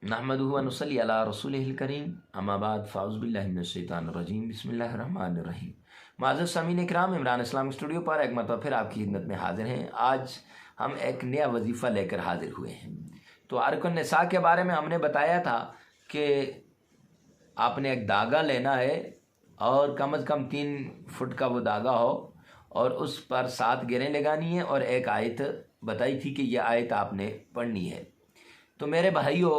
नहमदुहु व नुसल्ली अला रसूलिहिल करीम अम्मा बाद फ़ाउज़ु बिल्लाहि मिनश्शैतानिर रजीम बिस्मिल्लाहिर रहमानिर रहीम। माज़र सामीन इकराम, इमरान इस्लामिक स्टूडियो पर एक मरतबा फिर आपकी खिदमत में हाजिर हैं। आज हम एक नया वजीफ़ा लेकर हाजिर हुए हैं। तो अरकान निसा के बारे में हमने बताया था कि आपने एक धागा लेना है और कम से कम 3 फुट का वो धागा हो और उस पर 7 घेरें लगानी है और एक आयत बताई थी कि यह आयत आपने पढ़नी है। तो मेरे भाइयों,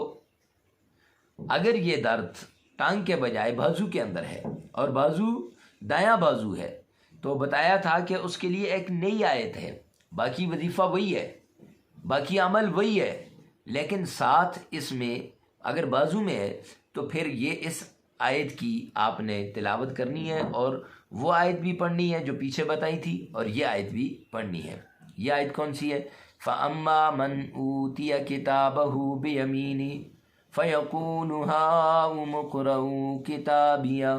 अगर ये दर्द टांग के बजाय बाजू के अंदर है और बाजू दायां बाजू है तो बताया था कि उसके लिए एक नई आयत है। बाकी वजीफ़ा वही है, बाकी अमल वही है, लेकिन साथ इसमें अगर बाजू में है तो फिर ये इस आयत की आपने तिलावत करनी है और वो आयत भी पढ़नी है जो पीछे बताई थी और ये आयत भी पढ़नी है। ये आयत कौन सी है? फ़अम्मा मन ऊतिया किताबहु बियमीनी फ़यक़ूलु हाउम इक़्रऊ किताबिया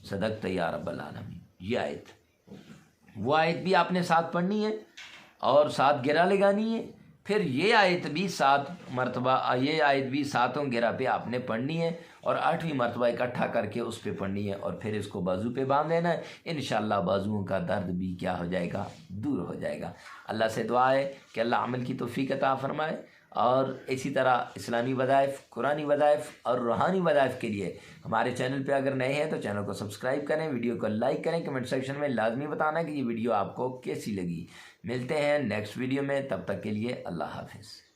सदक़त या रब्बल आलमीन। ये आयत, वो आयत भी आपने साथ पढ़नी है और 7 घेरा लगानी है। फिर ये आयत भी 7 मरतबा, ये आयत भी 7 घेरा पे आपने पढ़नी है और 8वीं मरतबा इकट्ठा करके उस पे पढ़नी है और फिर इसको बाजू पे बांध लेना है। इंशाअल्लाह बाजुओं का दर्द भी क्या हो जाएगा, दूर हो जाएगा। अल्लाह से दुआ है कि अल्लाह अमल की तौफीक अता फरमाए और इसी तरह इस्लामी वज़ाइफ़, कुरानी वज़ाइफ़ और रूहानी वज़ाइफ़ के लिए हमारे चैनल पे अगर नए हैं तो चैनल को सब्सक्राइब करें, वीडियो को लाइक करें, कमेंट सेक्शन में लाजमी बताना कि ये वीडियो आपको कैसी लगी। मिलते हैं नेक्स्ट वीडियो में, तब तक के लिए अल्लाह हाफिज़।